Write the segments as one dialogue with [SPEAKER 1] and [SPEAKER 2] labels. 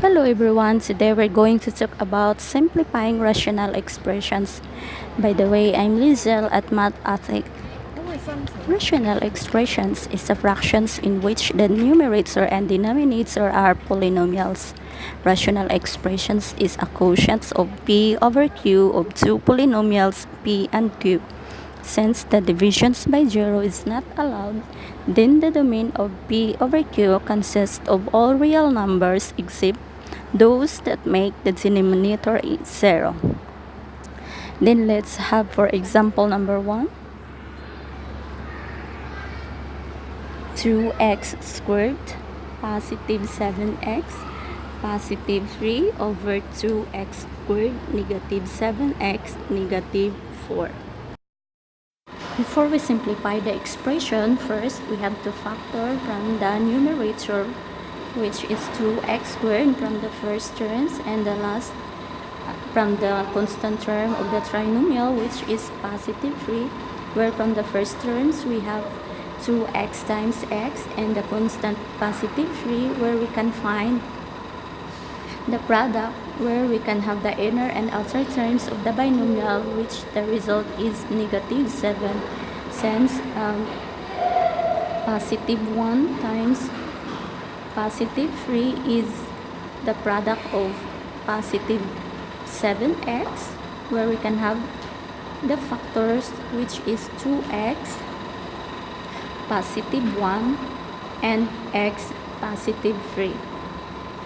[SPEAKER 1] Hello everyone, today we're going to talk about simplifying rational expressions. By the way, I'm Lizel at Math Ethic. Rational expressions is the fractions in which the numerator and denominator are polynomials. Rational expressions is a quotient of p over q of two polynomials p and q. Since the divisions by zero is not allowed, then the domain of p over q consists of all real numbers except those that make the denominator zero. Then let's have for example number 1. 2x squared positive 7x positive 3 over 2x squared negative 7x negative 4. Before we simplify the expression, first we have to factor from the numerator, which is 2x squared from the first terms, and the last from the constant term of the trinomial, which is positive 3, where from the first terms we have 2x times x and the constant positive 3, where we can find the product, where we can have the inner and outer terms of the binomial, which the result is negative 7, since positive 1 times positive 3 is the product of positive 7x, where we can have the factors, which is 2x positive 1 and x positive 3.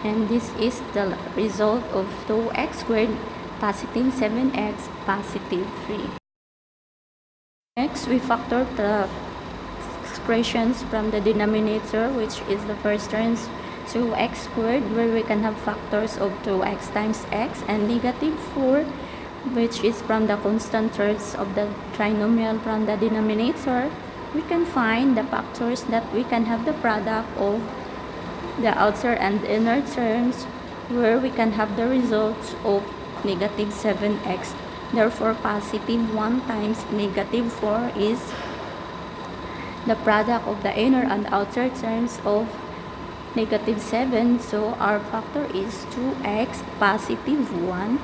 [SPEAKER 1] And this is the result of 2x squared positive 7x positive 3. Next, we factor the expressions from the denominator, which is the first terms 2x squared, where we can have factors of 2x times x, and negative 4, which is from the constant terms of the trinomial from the denominator. We can find the factors that we can have the product of the outer and inner terms, where we can have the results of negative 7x. Therefore, positive 1 times negative 4 is the product of the inner and outer terms of negative 7. So our factor is 2x positive 1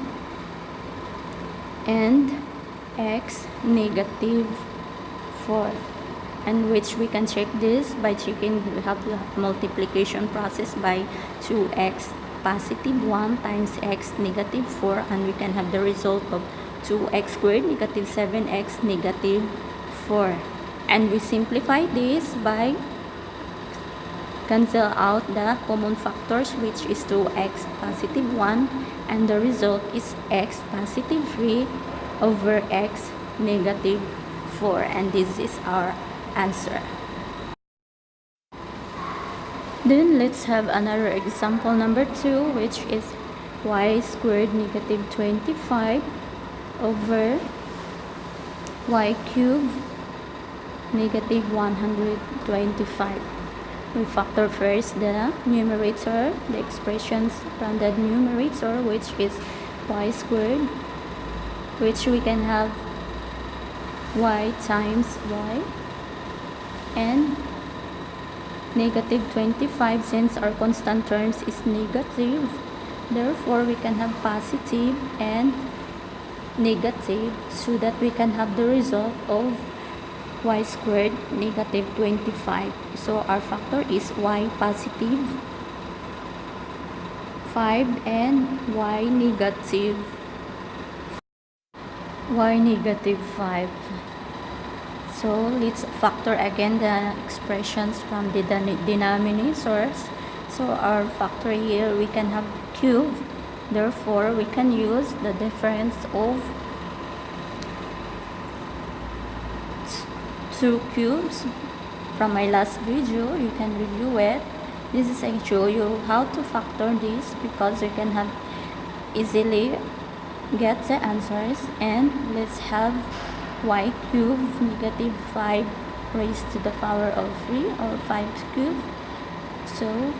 [SPEAKER 1] and x negative 4. And which we can check this by checking, we have the multiplication process by 2x positive 1 times x negative 4, and we can have the result of 2x squared negative 7x negative 4. And we simplify this by cancel out the common factors, which is 2x positive 1, and the result is x positive 3 over x negative 4, and this is our answer. Then let's have another example number 2, which is y squared negative 25 over y cubed negative 125. We factor first the numerator, the expressions from the numerator, which is y squared, which we can have y times y, and negative 25, since our constant terms is negative, therefore we can have positive and negative, so that we can have the result of y squared negative 25. So our factor is y positive 5 and y negative 5. So let's factor again the expressions from the denominators. So our factor here, we can have cube, therefore we can use the difference of 2 cubes. From my last video, you can review it. This is I show you how to factor this, because you can have easily get the answers. And let's have y cubed negative 5 raised to the power of 3, or 5 cubed. So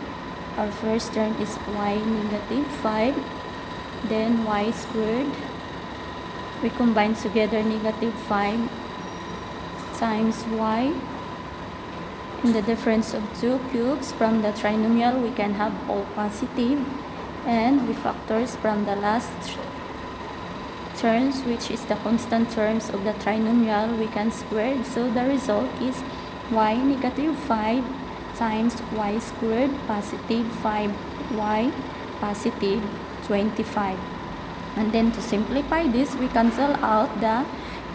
[SPEAKER 1] our first term is y negative 5, then y squared, we combine together negative 5 times y, and the difference of 2 cubes from the trinomial, we can have all positive, and we factors from the last terms, which is the constant terms of the trinomial, we can square. So the result is y negative 5 times y squared positive 5y positive 25. And then to simplify this, we cancel out the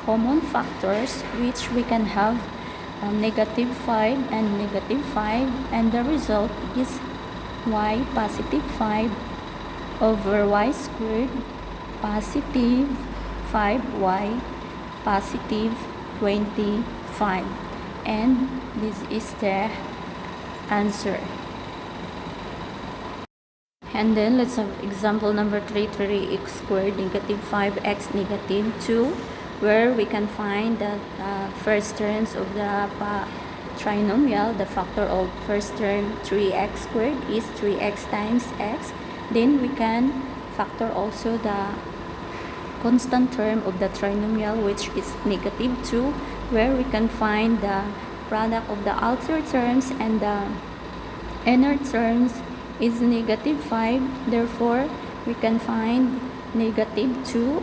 [SPEAKER 1] common factors, which we can have negative 5 and negative 5, and the result is y positive 5 over y squared positive 5y positive 25, and this is the answer. And then let's have example number 3, 3x squared negative 5x negative 2, where we can find the first terms of the trinomial. The factor of first term 3x squared is 3x times x. Then we can factor also the constant term of the trinomial, which is negative 2, where we can find the product of the outer terms and the inner terms is negative 5. Therefore, we can find negative 2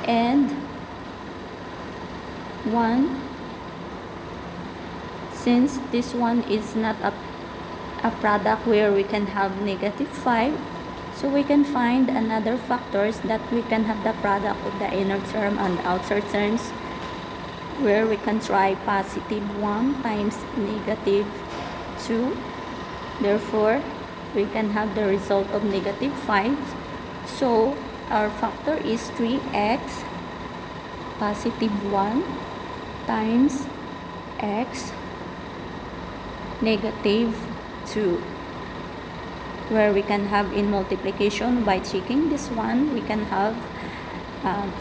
[SPEAKER 1] and 1. Since this one is not a product where we can have negative 5, so we can find another factors that we can have the product of the inner term and outer terms, where we can try positive 1 times negative 2. Therefore, we can have the result of negative 5. So, our factor is 3x positive 1 times x negative 2, where we can have in multiplication by checking this one, we can have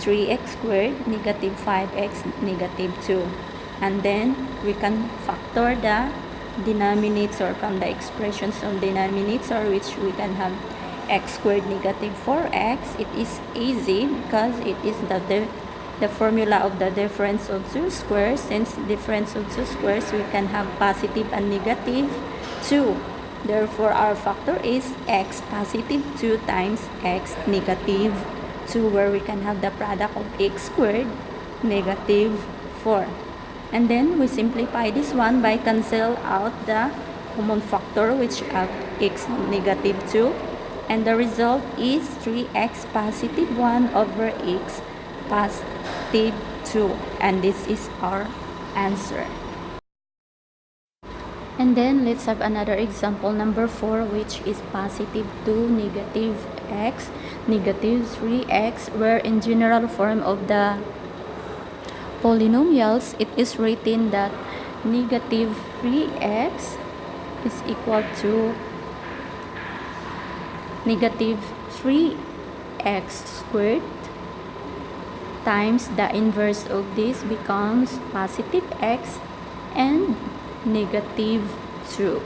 [SPEAKER 1] 3x squared negative 5x negative 2. And then, we can factor the denominator from the expressions of denominator, which we can have x squared negative 4x. It is easy because it is the formula of the difference of two squares. Since difference of two squares, we can have positive and negative 2. Therefore, our factor is x positive 2 times x negative 2, where we can have the product of x squared negative 4. And then we simplify this one by cancel out the common factor, which have x negative 2. And the result is 3x positive 1 over x positive 2. And this is our answer. And then let's have another example number 4, which is positive 2 negative x negative 3x, where in general form of the polynomials, it is written that negative 3x is equal to negative 3x squared times the inverse of this becomes positive x and negative 2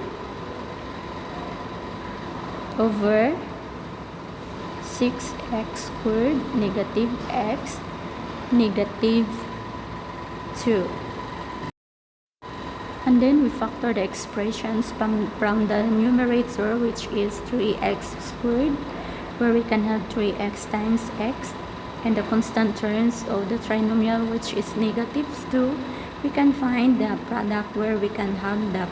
[SPEAKER 1] over 6x squared negative x negative 2. And then we factor the expressions from the numerator, which is 3x squared, where we can have 3x times x, and the constant terms of the trinomial, which is negative 2. We can find the product where we can have the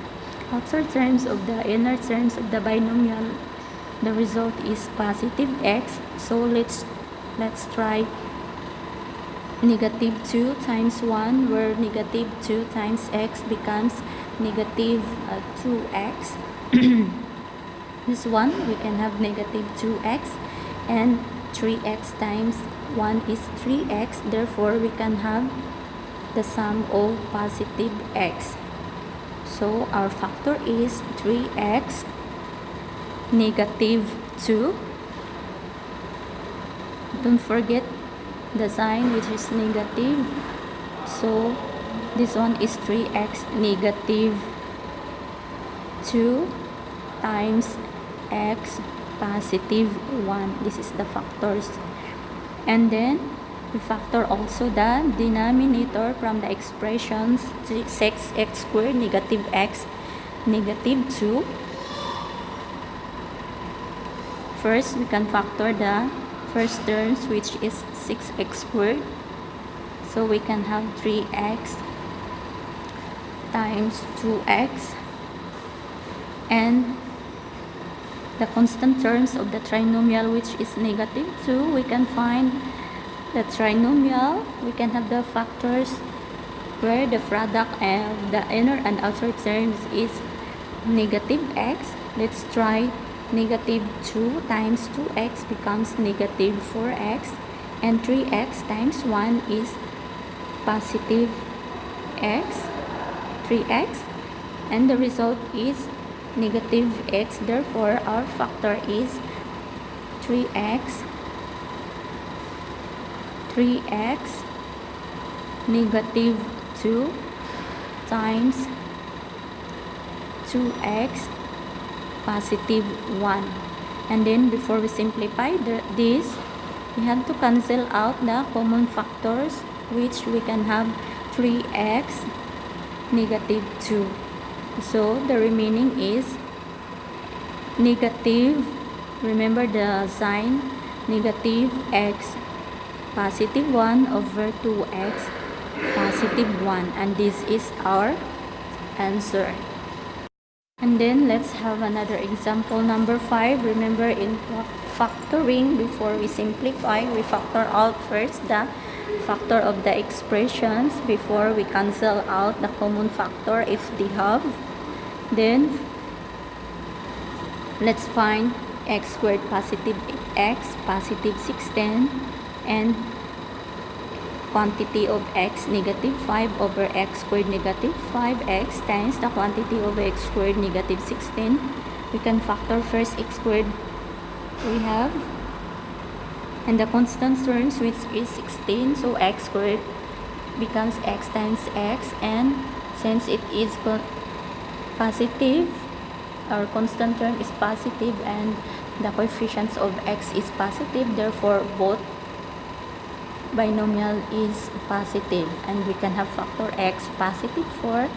[SPEAKER 1] outer terms of the inner terms of the binomial. The result is positive x. So let's try negative 2 times 1, where negative 2 times x becomes negative 2x. This one, we can have negative 2x, and 3x times 1 is 3x. Therefore, we can have the sum of positive x. So, our factor is 3x negative 2. Don't forget the sign, which is negative. So, this one is 3x negative 2 times x positive 1. This is the factors. And then, we factor also the denominator from the expressions 6x squared negative x negative 2 First, we can factor the first terms, which is 6x squared. So we can have 3x times 2x, and the constant terms of the trinomial, which is negative 2. We can find the trinomial. We can have the factors where the product of the inner and outer terms is negative x. Let's try negative 2 times 2x becomes negative 4x, and 3x times 1 is positive x, 3x, and the result is negative x. Therefore, our factor is 3x negative 2 times 2x positive 1. And then before we simplify this, we have to cancel out the common factors, which we can have 3x negative 2. So the remaining is negative, remember the sign, negative x positive 1 over 2x positive 1, and this is our answer. And then let's have another example, number 5. Remember, in factoring, before we simplify, we factor out first the factor of the expressions before we cancel out the common factor if they have. Then let's find x squared positive x positive 16, and quantity of x negative 5 over x squared negative 5x times the quantity of x squared negative 16. We can factor first x squared we have, and the constant terms, which is 16, so x squared becomes x times x, and since it is positive, our constant term is positive and the coefficients of x is positive, therefore both binomial is positive, and we can have factor x positive 4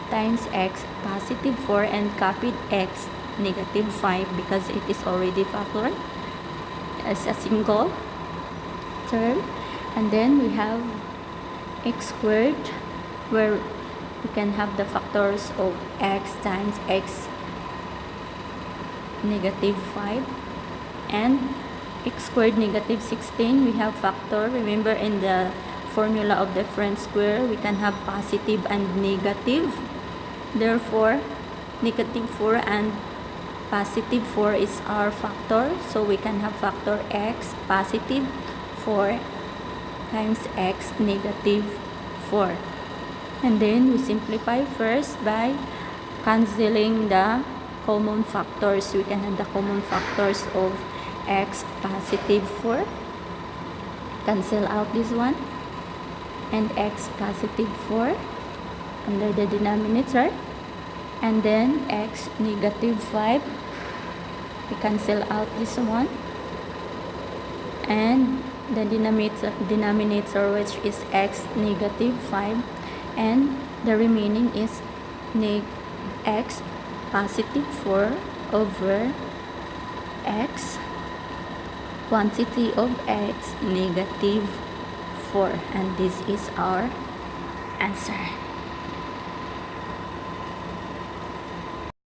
[SPEAKER 1] times x positive 4 and copied x negative 5 because it is already factored as a single term. And then we have x squared, where we can have the factors of x times x negative 5, and x squared negative 16, we have factor. Remember, in the formula of different square, we can have positive and negative. Therefore, negative 4 and positive 4 is our factor. So we can have factor x positive 4 times x negative 4. And then we simplify first by canceling the common factors. We can have the common factors of x positive 4, cancel out this one, and x positive 4 under the denominator, and then x negative 5, we cancel out this one, and the denominator, which is x negative 5, and the remaining is x positive 4 over x quantity of x negative 4, and this is our answer.